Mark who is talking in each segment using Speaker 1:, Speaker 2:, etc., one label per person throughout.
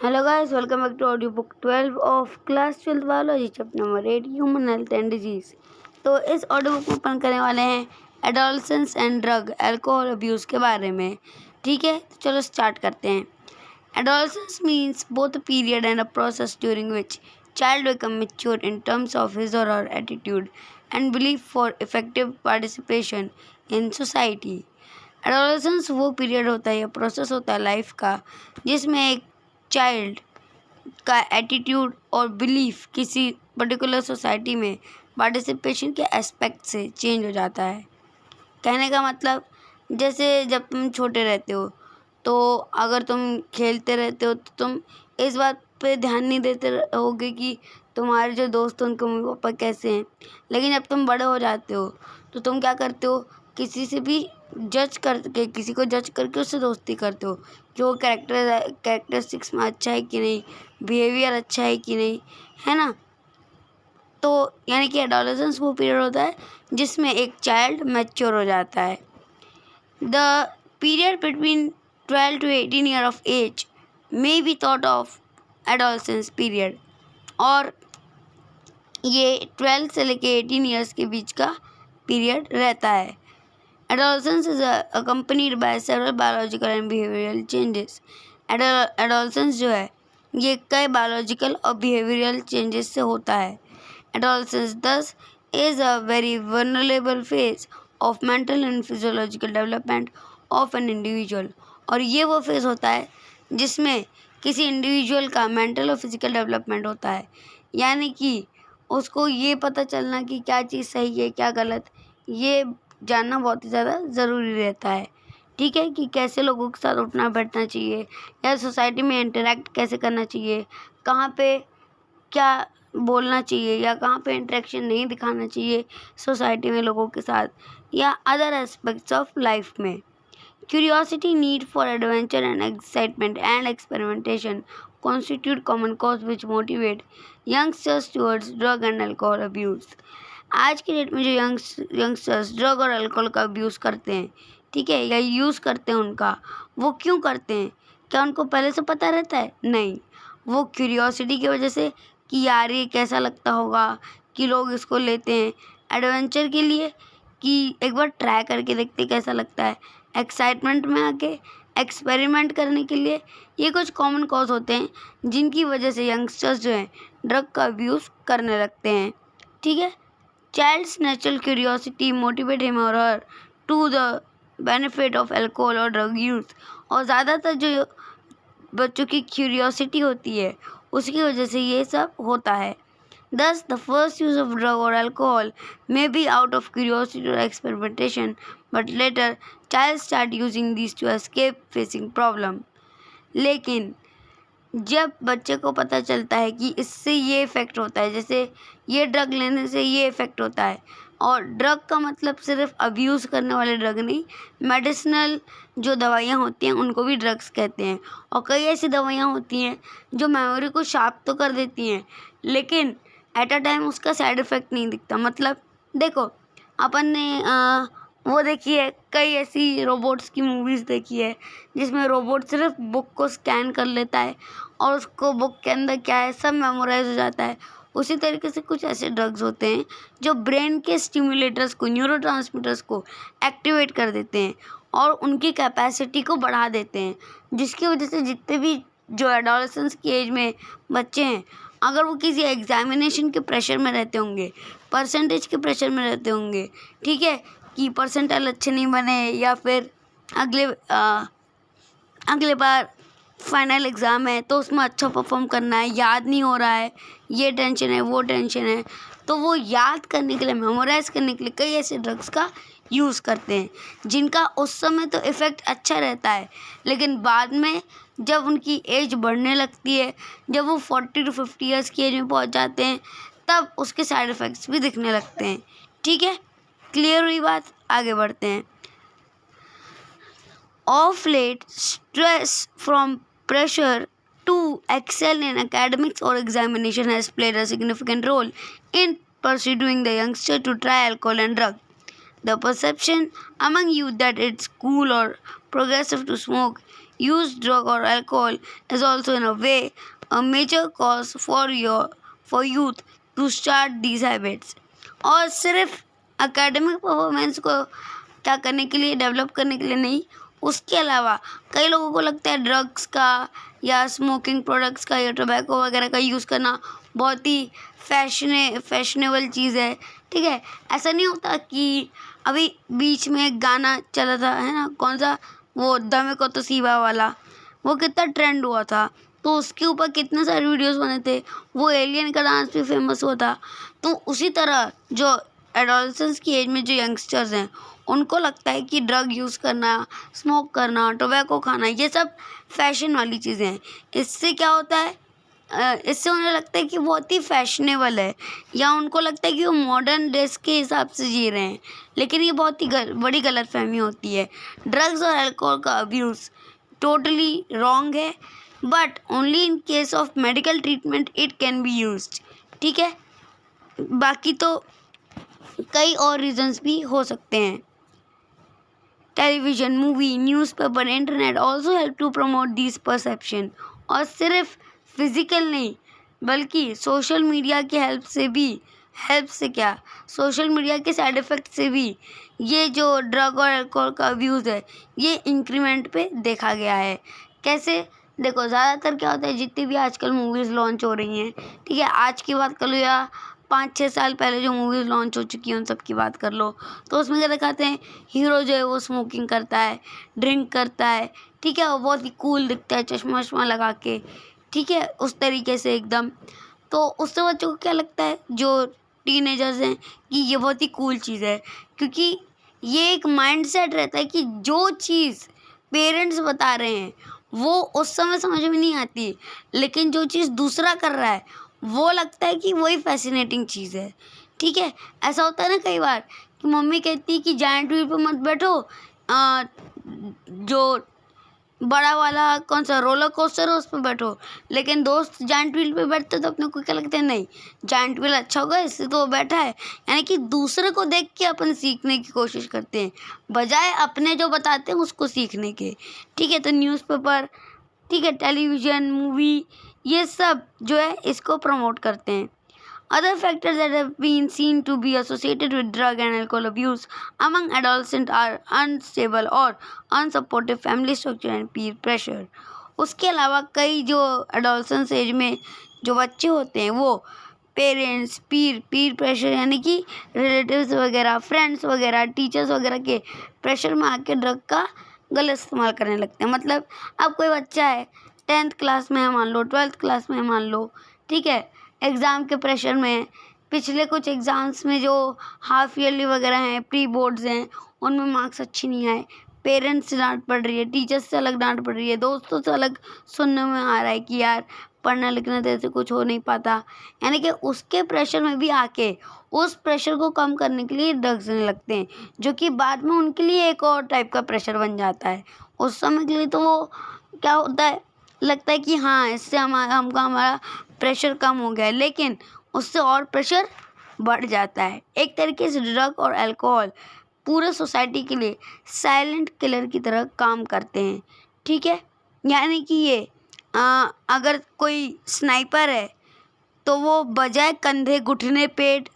Speaker 1: Hello guys, welcome back to audiobook 12 of class 12 biology chapter number 8 human health and disease। तो इस audio book में अपन करने वाले हैं adolescence and drug alcohol abuse के बारे में। ठीक है, तो चलो स्टार्ट करते हैं। Adolescence means both a period and a process during which child become mature in terms of his or her attitude and belief for effective participation in society। Adolescence वो पीरियड होता है या प्रोसेस होता है life का जिसमें एक child का एटीट्यूड और बिलीफ किसी पर्टिकुलर सोसाइटी में पार्टिसिपेशन के एस्पेक्ट से चेंज हो जाता है। कहने का मतलब, जैसे जब तुम छोटे रहते हो तो अगर तुम खेलते रहते हो तो तुम इस बात पे ध्यान नहीं देते रहोगे कि तुम्हारे जो दोस्त हैं उनके मम्मी पापा कैसे हैं। लेकिन जब तुम बड़े हो जाते हो तो तुम क्या करते हो, किसी से भी किसी को जज करके उससे दोस्ती करते हो कि वो कैरेक्टरिस्टिक्स में अच्छा है कि नहीं, बिहेवियर अच्छा है कि नहीं, है ना। तो यानी कि एडोलसेंस वो पीरियड होता है जिसमें एक चाइल्ड मैच्योर हो जाता है। The period between 12 to 18 year of age may be thought of adolescence period, और ये 12 से लेके 18 ईयर्स के बीच का पीरियड रहता है। Adolescence is accompanied by several biological and behavioral changes। Adolescence जो है ये कई बायोलॉजिकल और बिहेवियरल चेंजेस से होता है। Adolescence thus is a very vulnerable phase of mental and physiological development of an individual। और ये वो फेज होता है जिसमें किसी इंडिविजुअल का मेंटल और फिजिकल डेवलपमेंट होता है, यानी कि उसको ये पता चलना कि क्या चीज़ सही है क्या गलत, ये जानना बहुत ही ज़्यादा ज़रूरी रहता है। ठीक है, कि कैसे लोगों के साथ उठना बैठना चाहिए या सोसाइटी में इंटरेक्ट कैसे करना चाहिए, कहाँ पे क्या बोलना चाहिए या कहाँ पे इंटरेक्शन नहीं दिखाना चाहिए सोसाइटी में लोगों के साथ, या अदर एस्पेक्ट्स ऑफ लाइफ में। Curiosity, need for adventure and excitement and experimentation constitute common cause which motivate youngsters towards drug and alcohol abuse। आज की डेट में जो यंगस्टर्स ड्रग और अल्कोहल का अब्यूज़ करते हैं, ठीक है, या यूज़ करते हैं उनका, वो क्यों करते हैं? क्या उनको पहले से पता रहता है? नहीं, वो क्यूरियोसिटी की वजह से कि यार ये कैसा लगता होगा, कि लोग इसको लेते हैं एडवेंचर के लिए कि एक बार ट्राई करके देखते कैसा लगता है, एक्साइटमेंट में आके एक्सपेरिमेंट करने के लिए। ये कुछ कॉमन कॉज होते हैं जिनकी वजह से यंगस्टर्स जो हैं ड्रग का अब्यूज़ करने लगते हैं। ठीक है, child's natural curiosity motivate him और her to the benefit of alcohol और ड्रग यूज। और ज़्यादातर जो बच्चों की क्यूरियोसिटी होती है उसकी वजह से ये सब होता है। Thus, the first use of drug or alcohol may be out of curiosity or experimentation, but later, child start using these to escape facing problem। लेकिन जब बच्चे को पता चलता है कि इससे ये इफ़ेक्ट होता है, जैसे ये ड्रग लेने से ये इफ़ेक्ट होता है, और ड्रग का मतलब सिर्फ अब्यूज़ करने वाले ड्रग नहीं, मेडिसिनल जो दवाइयाँ होती हैं उनको भी ड्रग्स कहते हैं। और कई ऐसी दवाइयाँ होती हैं जो मेमोरी को शार्प तो कर देती हैं, लेकिन एट अ टाइम उसका साइड इफ़ेक्ट नहीं दिखता। मतलब देखो, अपन ने वो देखी है, कई ऐसी रोबोट्स की मूवीज़ देखी है जिसमें रोबोट सिर्फ बुक को स्कैन कर लेता है और उसको बुक के अंदर क्या है सब मेमोराइज हो जाता है। उसी तरीके से कुछ ऐसे ड्रग्स होते हैं जो ब्रेन के स्टिमुलेटर्स को, न्यूरोट्रांसमीटर्स को एक्टिवेट कर देते हैं और उनकी कैपेसिटी को बढ़ा देते हैं, जिसकी वजह से जितने भी जो एडोलेसेंस की एज में बच्चे हैं, अगर वो किसी एग्जामिनेशन के प्रेशर में रहते होंगे, परसेंटेज के प्रेशर में रहते होंगे, ठीक है, कि परसेंटाइल अच्छे नहीं बने या फिर अगले बार फाइनल एग्ज़ाम है तो उसमें अच्छा परफॉर्म करना है, याद नहीं हो रहा है, ये टेंशन है वो टेंशन है, तो वो याद करने के लिए, मेमोराइज़ करने के लिए कई ऐसे ड्रग्स का यूज़ करते हैं जिनका उस समय तो इफ़ेक्ट अच्छा रहता है, लेकिन बाद में जब उनकी एज बढ़ने लगती है, जब वो 40 to 50 ईयर्स की एज में पहुंच जाते हैं, तब उसके साइड इफ़ेक्ट्स भी दिखने लगते हैं। ठीक है, क्लियर हुई बात? आगे बढ़ते हैं। Of late, stress from pressure to excel in academics or examination has played a significant role in pursuing the youngster to try alcohol and drug। The perception among youth that it's cool or progressive to smoke use drug or alcohol is also in a way a major cause for youth to start these habits. और सिर्फ academic performance को क्या करने के लिए, develop करने के लिए नहीं, उसके अलावा कई लोगों को लगता है ड्रग्स का या स्मोकिंग प्रोडक्ट्स का या टोबैको वगैरह का यूज़ करना बहुत ही फैशनेबल चीज़ है, ठीक है। ऐसा नहीं होता कि अभी बीच में एक गाना चला था, है ना, कौन सा, वो दमे को तो सीवा वाला, वो कितना ट्रेंड हुआ था, तो उसके ऊपर कितने सारे वीडियोस बने थे, वो एलियन का डांस भी फेमस हुआ था। तो उसी तरह जो एडोलसेंस की एज में जो यंगस्टर्स हैं, उनको लगता है कि ड्रग यूज़ करना, स्मोक करना, टोबैको खाना, ये सब फैशन वाली चीज़ें हैं। इससे क्या होता है, इससे उन्हें लगता है कि बहुत ही फैशनेबल है, या उनको लगता है कि वो मॉडर्न डेज के हिसाब से जी रहे हैं, लेकिन ये बहुत ही बड़ी गलतफहमी होती है। ड्रग्स और अल्कोहल का अब्यूज़ टोटली रॉन्ग है, but only in case of medical treatment it can be used, ठीक है। बाकी तो कई और रीजंस भी हो सकते हैं। Television, movie, newspaper, internet also help to promote this perception. और सिर्फ फिज़िकल नहीं, बल्कि सोशल मीडिया की हेल्प से क्या, सोशल मीडिया के साइड इफ़ेक्ट से भी ये जो ड्रग और अल्कोहल का अब्यूज़ है, ये इंक्रीमेंट पे देखा गया है। कैसे? देखो, ज़्यादातर क्या होता है, जितनी भी आजकल मूवीज़ लॉन्च हो रही हैं, ठीक है, आज की बात कर लो या 5-6 साल पहले जो मूवीज़ लॉन्च हो चुकी हैं उन सब की बात कर लो, तो उसमें क्या दिखाते हैं, हीरो जो है वो स्मोकिंग करता है, ड्रिंक करता है, ठीक है, वो बहुत ही कूल दिखता है चश्मा वश्मा लगा के, ठीक है, उस तरीके से एकदम। तो उससे बच्चों को क्या लगता है, जो टीनेजर्स हैं, कि ये बहुत ही कूल चीज़ है, क्योंकि ये एक माइंडसेट रहता है कि जो चीज़ पेरेंट्स बता रहे हैं वो उस समय समझ में नहीं आती, लेकिन जो चीज़ दूसरा कर रहा है वो लगता है कि वही फैसिनेटिंग चीज़ है, ठीक है। ऐसा होता है ना कई बार कि मम्मी कहती है कि जायंट व्हील पे मत बैठो, जो बड़ा वाला कौन सा रोलर कोस्टर है उस पर बैठो, लेकिन दोस्त जायंट व्हील पे बैठते तो अपने को क्या लगता है, नहीं जायंट व्हील अच्छा होगा, इससे तो वो बैठा है। यानी कि दूसरे को देख के अपन सीखने की कोशिश करते हैं, बजाय अपने जो बताते हैं उसको सीखने के, ठीक है। तो न्यूज़पेपर, ठीक है, टेलीविज़न, मूवी, ये सब जो है इसको प्रमोट करते हैं। Other factors that have been seen to be associated with drug and alcohol abuse among adolescents are unstable or unsupportive family structure and peer pressure. उसके अलावा कई जो adolescence एज में जो बच्चे होते हैं वो पेरेंट्स, पीर प्रेशर, यानी कि रिलेटिव्स वगैरह, फ्रेंड्स वगैरह, टीचर्स वगैरह के प्रेशर में आके ड्रग का गलत इस्तेमाल करने लगते हैं। मतलब अब कोई बच्चा है 10th क्लास में है मान लो, 12th क्लास में है मान लो, ठीक है, एग्ज़ाम के प्रेशर में, पिछले कुछ एग्ज़ाम्स में जो हाफ ईयरली वगैरह हैं, प्री बोर्ड्स हैं, उनमें मार्क्स अच्छे नहीं आए, पेरेंट्स से डांट पड़ रही है, टीचर्स से अलग डांट पड़ रही है, दोस्तों से अलग सुनने में आ रहा है कि यार पढ़ना लिखना तेरे से कुछ हो नहीं पाता, यानी कि उसके प्रेशर में भी आके उस प्रेशर को कम करने के लिए ड्रग्स लेने लगते हैं, जो कि बाद में उनके लिए एक और टाइप का प्रेशर बन जाता है। उस समय के लिए तो वो क्या होता है, लगता है कि हाँ इससे हमारा प्रेशर कम हो गया है, लेकिन उससे और प्रेशर बढ़ जाता है। एक तरीके से ड्रग और अल्कोहल पूरे सोसाइटी के लिए साइलेंट किलर की तरह काम करते हैं, ठीक है। यानी कि ये अगर कोई स्नाइपर है तो वो बजाय कंधे, घुटने, पेट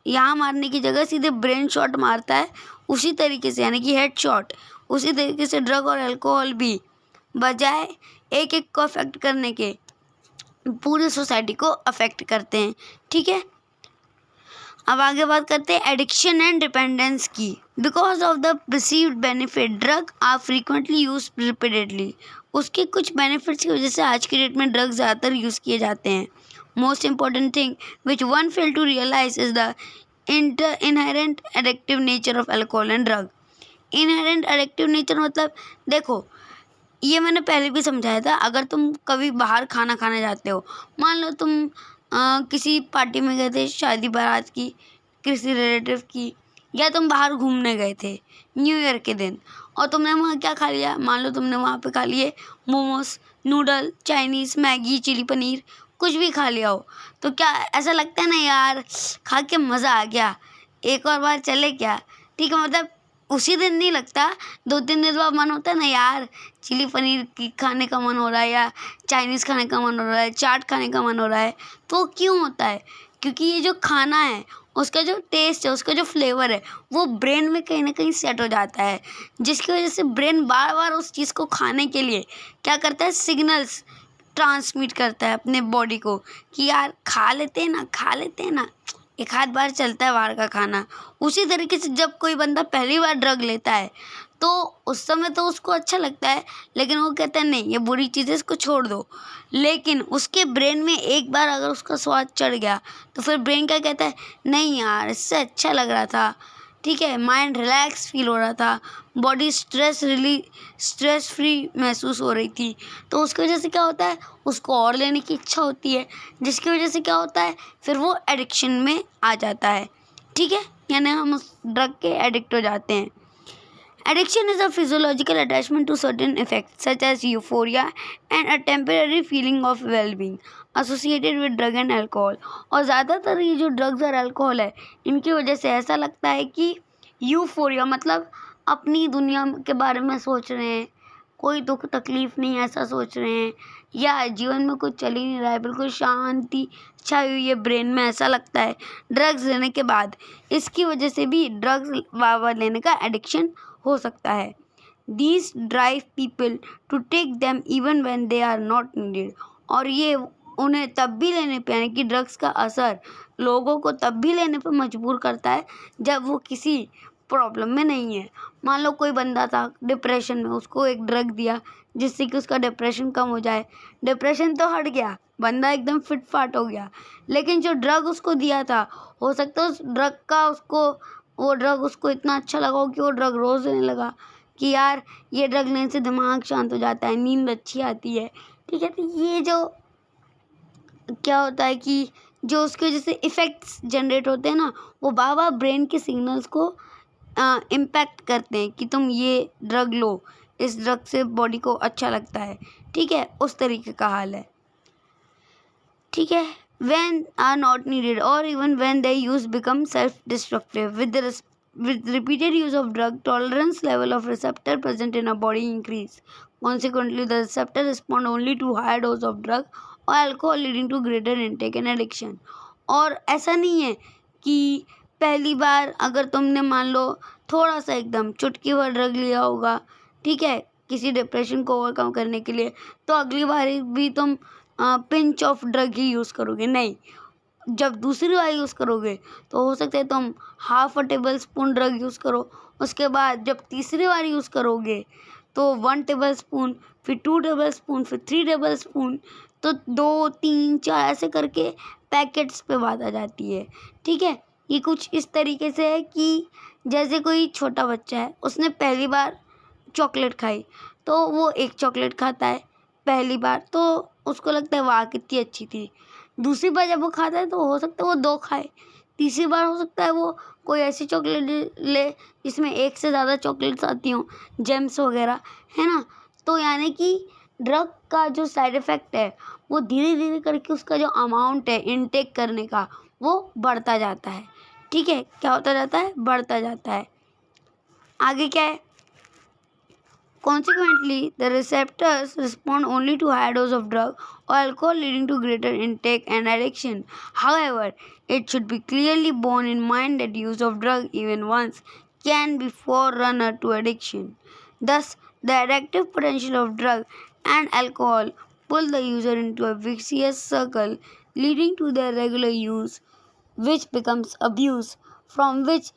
Speaker 1: यहाँ मारने की जगह सीधे ब्रेन शॉट मारता है, उसी तरीके से, यानी कि हेड शॉट, उसी तरीके से ड्रग और अल्कोहल भी बजाय एक एक को अफेक्ट करने के पूरी सोसाइटी को अफेक्ट करते हैं, ठीक है। अब आगे बात करते हैं एडिक्शन एंड डिपेंडेंस की। Because of the perceived benefit drug are frequently use repeatedly. उसके कुछ बेनिफिट्स की वजह से आज की डेट में ड्रग ज़्यादातर यूज़ किए जाते हैं। Most important thing which one fail to realise is the inherent addictive nature of alcohol and drug. Inherent addictive nature मतलब देखो, ये मैंने पहले भी समझाया था, अगर तुम कभी बाहर खाना खाने जाते हो, मान लो तुम किसी पार्टी में गए थे, शादी बारात की, किसी रिलेटिव की, या तुम बाहर घूमने गए थे न्यू ईयर के दिन, और तुमने वहाँ क्या खा लिया, मान लो तुमने वहाँ पे खा लिए momos, noodle, Chinese, Maggi, chilli paneer, कुछ भी खा लिया हो, तो क्या ऐसा लगता है ना यार खा के मज़ा आ गया, एक और बार चले क्या, ठीक है। मतलब उसी दिन नहीं लगता, 2-3 दिन बाद मन होता है ना यार, चिली पनीर की खाने का मन हो रहा है या चाइनीज़ खाने का मन हो रहा है, चाट खाने का मन हो रहा है। तो क्यों होता है? क्योंकि ये जो खाना है, उसका जो टेस्ट है, उसका जो फ्लेवर है, वो ब्रेन में कहीं न कहीं सेट हो जाता है, जिसकी वज़ह से ब्रेन बार-बार उस चीज़ को खाने के लिए क्या करता है, सिग्नल्स ट्रांसमिट करता है अपने बॉडी को कि यार खा लेते हैं ना, खा लेते हैं ना, एक आध बार चलता है बाहर का खाना। उसी तरीके से जब कोई बंदा पहली बार ड्रग लेता है, तो उस समय तो उसको अच्छा लगता है, लेकिन वो कहता है नहीं ये बुरी चीज़ है, इसको छोड़ दो। लेकिन उसके ब्रेन में एक बार अगर उसका स्वाद चढ़ गया, तो फिर ब्रेन क्या कहता है, नहीं यार इससे अच्छा लग रहा था, ठीक है, माइंड रिलैक्स फील हो रहा था, बॉडी स्ट्रेस फ्री महसूस हो रही थी। तो उसकी वजह से क्या होता है, उसको और लेने की इच्छा होती है, जिसकी वजह से क्या होता है, फिर वो एडिक्शन में आ जाता है, ठीक है, यानी हम उस ड्रग के एडिक्ट हो जाते हैं। Addiction is a physiological attachment to certain effects such as euphoria and a temporary feeling of well-being associated with drug and alcohol। और ज़्यादातर ये जो ड्रग्स और अल्कोहल है, इनकी वजह से ऐसा लगता है कि यूफोरिया मतलब अपनी दुनिया के बारे में सोच रहे हैं, कोई दुख तकलीफ नहीं ऐसा सोच रहे हैं, या जीवन में कुछ चल ही नहीं रहा है, बिल्कुल शांति छाई हुई है ब्रेन में, ऐसा लगता है ड्रग्स लेने के बाद। इसकी वजह से भी ड्रग्स वावा लेने का एडिक्शन हो सकता है। These drive people to take them even when they are not needed। और ये उन्हें तब भी लेने पे, यानी कि ड्रग्स का असर लोगों को तब भी लेने पे मजबूर करता है जब वो किसी प्रॉब्लम में नहीं है। मान लो कोई बंदा था डिप्रेशन में, उसको एक ड्रग दिया जिससे कि उसका डिप्रेशन कम हो जाए, डिप्रेशन तो हट गया, बंदा एकदम फिट फाट हो गया, लेकिन जो ड्रग उसको दिया था, हो सकता है उस ड्रग का उसको वो ड्रग उसको इतना अच्छा लगा हो कि वो ड्रग रोज़ लेने लगा कि यार ये ड्रग लेने से दिमाग शांत हो जाता है, नींद अच्छी आती है, ठीक है। तो ये जो क्या होता है कि जो उसकी वजह से इफ़ेक्ट्स जनरेट होते हैं ना, वो बार-बार ब्रेन के सिग्नल्स को इम्पैक्ट करते हैं कि तुम ये ड्रग लो, इस ड्रग से बॉडी को अच्छा लगता है, ठीक है, उस तरीके का हाल है, ठीक है। When are not needed or even when their use becomes self-destructive with repeated use of drug, tolerance level of receptor present in a body increase, consequently the receptor respond only to higher dose of drug or alcohol leading to greater intake and addiction। और ऐसा नहीं है कि पहली बार अगर तुमने मान लो थोड़ा सा एकदम चुटकी भर ड्रग लिया होगा, ठीक है, किसी डिप्रेशन को ओवरकम करने के लिए, तो अगली बार भी तुम pinch of drug he use करोगे, नहीं। जब दूसरी बार यूज़ करोगे तो हो सकता है तुम half a table spoon drug use करो, उसके बाद जब तीसरी बार यूज़ करोगे तो 1 टेबल स्पून, फिर 2 टेबल स्पून, फिर 3 टेबल स्पून, तो 2, 3, 4 ऐसे करके पैकेट्स पे बात आ जाती है, ठीक है। ये कुछ इस तरीके से है कि जैसे कोई छोटा बच्चा है, उसने पहली बार चॉकलेट खाई, तो वो 1 चॉकलेट खाता है पहली बार, तो उसको लगता है वाह कितनी अच्छी थी। दूसरी बार जब वो खाता है तो हो सकता है वो 2 खाए, तीसरी बार हो सकता है वो कोई ऐसी चॉकलेट ले जिसमें 1 से ज़्यादा चॉकलेट्स आती हों, जेम्स वगैरह, है ना। तो यानी कि ड्रग का जो साइड इफ़ेक्ट है, वो धीरे-धीरे करके उसका जो अमाउंट है इनटेक करने का, वो बढ़ता जाता है, ठीक है। क्या होता जाता है? बढ़ता जाता है। आगे क्या है? Consequently, the receptors respond only to higher dose of drug or alcohol, leading to greater intake and addiction. However, it should be clearly borne in mind that use of drug even once can be forerunner to addiction. Thus, the addictive potential of drug and alcohol pull the user into a vicious circle, leading to their regular use, which becomes abuse, from which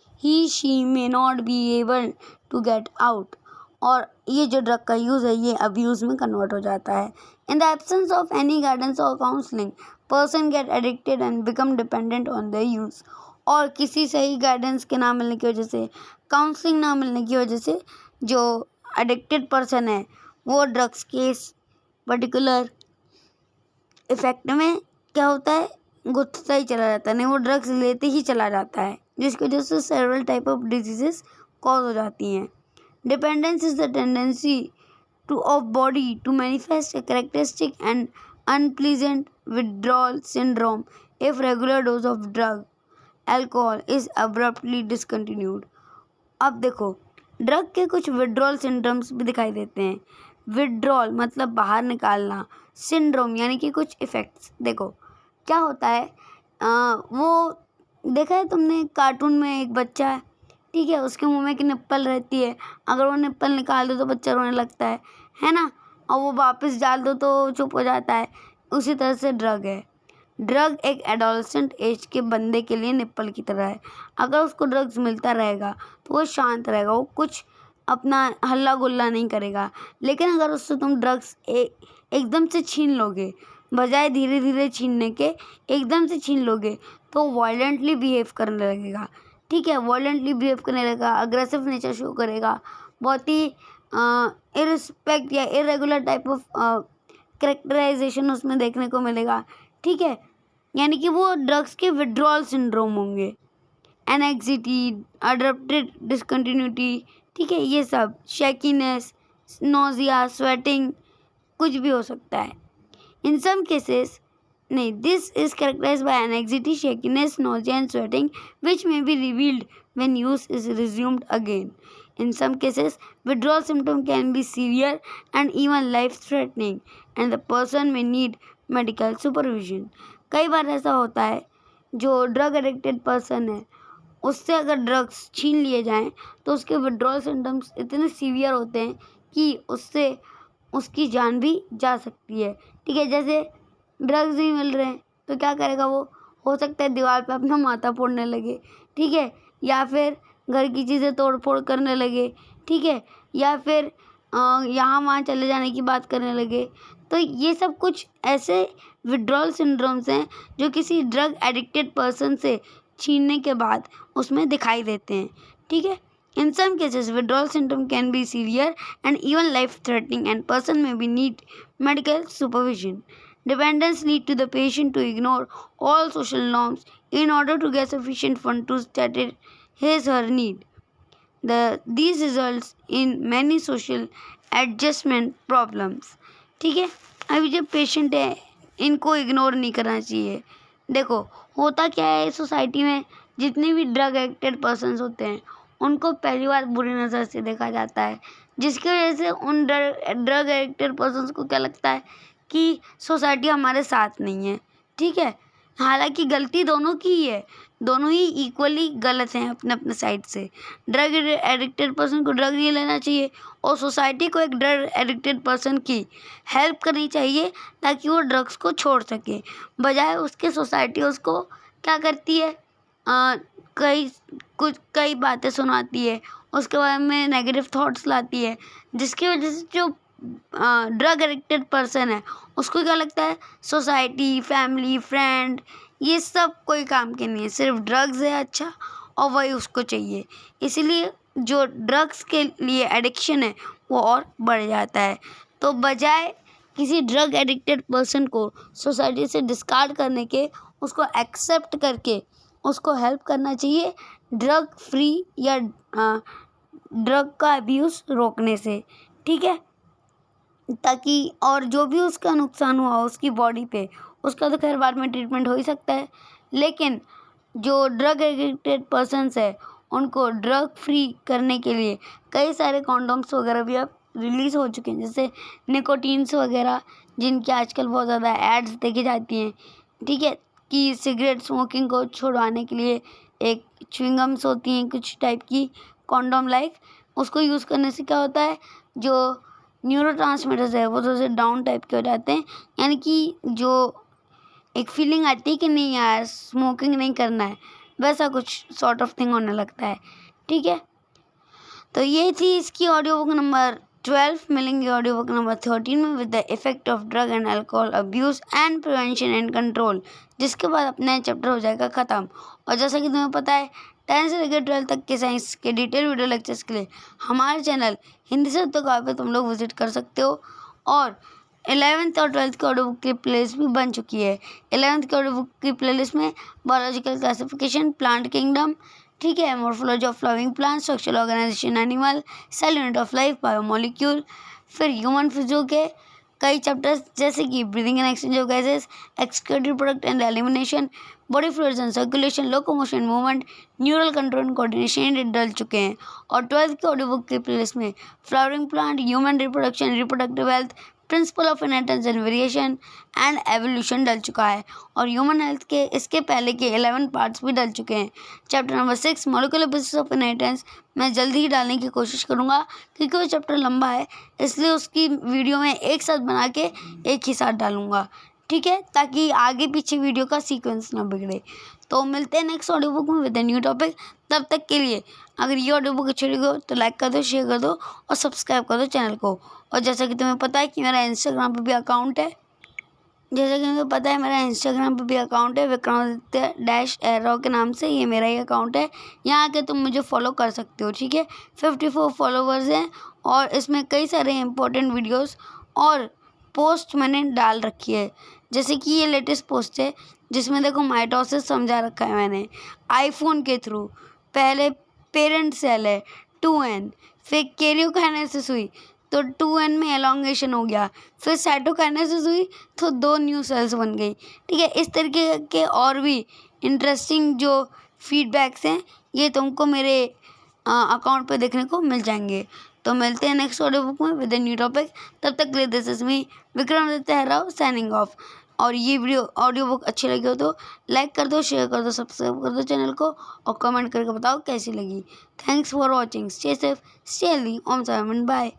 Speaker 1: she may not be able to get out। और ये जो drug का use है ये abuse में convert हो जाता है। In the absence of any guidance और counselling, person get addicted and become dependent on their use. और किसी सही गाइडेंस के ना मिलने की वजह से, काउंसलिंग ना मिलने की वजह से जो एडिक्टेड पर्सन है वो ड्रग्स के इस पर्टिकुलर इफ़ेक्ट में क्या होता है, गुथता ही चला जाता है, नहीं वो ड्रग्स लेते ही चला जाता है, जिसकी वजह से several type of diseases cause हो जाती हैं। Dependence is the tendency of body to manifest a characteristic and unpleasant withdrawal syndrome if regular dose of drug, alcohol is abruptly discontinued। अब देखो, ड्रग के कुछ विड्रॉल सिंड्रोम्स भी दिखाई देते हैं। विड्रॉल मतलब बाहर निकालना, सिंड्रोम यानी कि कुछ इफ़ेक्ट्स। देखो क्या होता है, वो देखा है तुमने कार्टून में एक बच्चा है, ठीक है, उसके मुंह में एक निप्पल रहती है, अगर वो निप्पल निकाल दो तो बच्चा रोने लगता है ना, और वो वापस डाल दो तो चुप हो जाता है। उसी तरह से ड्रग है। ड्रग एक एडोलसेंट एज के बंदे के लिए निप्पल की तरह है। अगर उसको ड्रग्स मिलता रहेगा तो वो शांत रहेगा, वो कुछ अपना हल्ला गुल्ला नहीं करेगा। लेकिन अगर उससे तुम ड्रग्स एकदम से छीन लोगे, बजाय धीरे धीरे छीनने के एकदम से छीन लोगे, तो वायलेंटली बिहेव करने लगेगा। ठीक है, वायलेंटली बिहेव करने लगेगा, अग्रेसिव नेचर शो करेगा, बहुत ही इरिस्पेक्ट या इरेगुलर टाइप ऑफ कैरेक्टराइजेशन उसमें देखने को मिलेगा। ठीक है, यानी कि वो ड्रग्स के विड्रॉल सिंड्रोम होंगे, एनेक्सिटी, अडप्टेड डिसकंटिन्यूटी, ठीक है, ये सब, शेकीनेस, नोजिया, स्वेटिंग, कुछ भी हो सकता है। इन सम केसेस नहीं, this is characterized by anxiety, shakiness, nausea and sweating, which may be revealed when use is resumed again. In some cases, withdrawal symptom can be severe and even life-threatening, and the person may need medical supervision. कई बार ऐसा होता है, जो drug addicted person है उससे अगर drugs छीन लिए जाएं तो उसके विड्रॉल सिम्टम्स इतने सीवियर होते हैं कि उससे उसकी जान भी जा सकती है। ठीक है, जैसे ड्रग्स भी मिल रहे हैं तो क्या करेगा वो, हो सकता है दीवार पे अपना माथा फोड़ने लगे, ठीक है, या फिर घर की चीज़ें तोड़ फोड़ करने लगे, ठीक है, या फिर यहाँ वहाँ चले जाने की बात करने लगे। तो ये सब कुछ ऐसे विड्रॉल सिंड्रोम्स हैं जो किसी ड्रग एडिक्टेड पर्सन से छीनने के बाद उसमें दिखाई देते हैं। ठीक है, in some cases withdrawal symptom can be severe and even life threatening, and person may be need medical supervision. Dependence lead to the patient to ignore all social norms in order to get sufficient fund to satisfy his or her need. These results in many social adjustment problems. ठीक है, अभी जो patient है इनको ignore नहीं करना चाहिए। देखो होता क्या है, सोसाइटी में जितने भी ड्रग एडिक्टेड पर्सन्स होते हैं उनको पहली बार बुरी नज़र से देखा जाता है, जिसकी वजह से उन ड्रग एडिक्टेड पर्सन्स को क्या लगता है कि सोसाइटी हमारे साथ नहीं है। ठीक है, हालांकि गलती दोनों की ही है, दोनों ही इक्वली गलत हैं अपने अपने साइड से। ड्रग एडिक्टेड पर्सन को ड्रग नहीं लेना चाहिए और सोसाइटी को एक ड्रग एडिक्टेड पर्सन की हेल्प करनी चाहिए ताकि वो ड्रग्स को छोड़ सके। बजाय उसके सोसाइटी उसको क्या करती है, कई बातें सुनाती है, उसके बारे में नेगेटिव थॉट्स लाती है, जिसकी वजह से जो ड्रग एडिक्टेड पर्सन है उसको क्या लगता है सोसाइटी, फैमिली, फ्रेंड ये सब कोई काम के नहीं है, सिर्फ ड्रग्स है अच्छा और वही उसको चाहिए। इसीलिए जो ड्रग्स के लिए एडिक्शन है वो और बढ़ जाता है। तो बजाय किसी ड्रग एडिक्टेड पर्सन को सोसाइटी से डिस्कार्ड करने के उसको एक्सेप्ट करके उसको हेल्प करना चाहिए ड्रग फ्री या ड्रग का अब्यूज़ रोकने से। ठीक है, ताकि और जो भी उसका नुकसान हुआ उसकी बॉडी पे उसका तो खैर बाद में ट्रीटमेंट हो ही सकता है, लेकिन जो ड्रग एडिक्टेड पर्सन्स है उनको ड्रग फ्री करने के लिए कई सारे कॉन्डोम्स वगैरह भी अब रिलीज़ हो चुके हैं, जैसे निकोटीन्स वगैरह जिनकी आजकल बहुत ज़्यादा एड्स देखी जाती हैं। ठीक है, कि सिगरेट स्मोकिंग को छुड़वाने के लिए एक च्युइंगम्स होती हैं कुछ टाइप की कॉन्डोम लाइक, उसको यूज़ करने से क्या होता है जो न्यूरोट्रांसमीटर्स है वो थोड़े से डाउन टाइप के हो जाते हैं, यानी कि जो एक फीलिंग आती है कि नहीं यार स्मोकिंग नहीं करना है, वैसा कुछ सॉर्ट ऑफ थिंग होने लगता है। ठीक है, तो ये थी इसकी ऑडियो बुक नंबर 12। मिलेंगे ऑडियो बुक नंबर 13 में with the effect of drug and alcohol abuse and prevention and control, जिसके बाद अपना चैप्टर हो जाएगा ख़त्म। और जैसा कि तुम्हें पता है 10 से लेकर 12 तक के साइंस के डिटेल वीडियो लेक्चर्स के लिए हमारे चैनल हिंदी से तो पे तुम लोग विजिट कर सकते हो। और 11th और 12th की ऑडियो बुक की प्लेलिस्ट भी बन चुकी है। 11th की ऑडियो बुक की प्लेलिस्ट में बायोलॉजिकल क्लासिफिकेशन, प्लांट किंगडम, ठीक है, morphology of flowering plant, structural organisation animal, cell unit of life, biomolecule, फिर ह्यूमन फिजियो के कई चैप्टर्स जैसे कि breathing and exchange of gases, excretory product and elimination, body fluids and circulation, locomotion, movement, neural control and coordination डल चुके हैं। और 12th की ऑडियो बुक की प्लेलिस्ट में flowering plant, human reproduction, reproductive health, principle of inheritance and variation and evolution डल चुका है। और ह्यूमन हेल्थ के इसके पहले के 11 पार्ट्स भी डल चुके हैं। Chapter number 6 molecular basis of inheritance मैं जल्दी ही डालने की कोशिश करूँगा, क्योंकि वो चैप्टर लंबा है, इसलिए उसकी वीडियो में एक साथ बना के एक ही साथ डालूँगा, ठीक है, ताकि आगे पीछे वीडियो का सीक्वेंस ना बिगड़े। तो मिलते हैं नेक्स्ट ऑडियो बुक में विद अ न्यू टॉपिक। तब तक के लिए अगर ये ऑडियो बुक अच्छी लगी हो तो लाइक कर दो, शेयर कर दो और सब्सक्राइब कर दो चैनल को। और जैसा कि तुम्हें पता है कि मेरा इंस्टाग्राम पे भी अकाउंट है, विक्रमादित्य डैश एरो के नाम से, ये मेरा ही अकाउंट है। यहाँ आके तुम मुझे फॉलो कर सकते हो, ठीक है। 54 फॉलोवर्स हैं और इसमें कई सारे इंपॉर्टेंट वीडियोस और पोस्ट मैंने डाल रखी है। जैसे कि ये लेटेस्ट पोस्ट है जिसमें देखो माइटोसिस समझा रखा है मैंने आईफोन के थ्रू। पहले पेरेंट सेल है 2n, फिर कैरियोकाइनेसिस हुई तो 2n में एलोंगेशन हो गया, फिर साइटोकाइनेसिस हुई तो 2 न्यू सेल्स बन गई, ठीक है। इस तरीके के और भी इंटरेस्टिंग जो फीडबैक्स हैं ये तुमको मेरे अकाउंट पे देखने को मिल जाएंगे। तो मिलते हैं नेक्स्ट ऑडियो बुक में विद अ न्यू टॉपिक। तब तक के लिए this is me Vikramaditya Rao signing off. और ये वीडियो ऑडियो बुक अच्छी लगी हो तो लाइक कर दो, शेयर कर दो, सब्सक्राइब कर दो चैनल को और कमेंट करके बताओ कैसी लगी। Thanks for watching. Stay safe, stay healthy. ओम साइमन, बाय।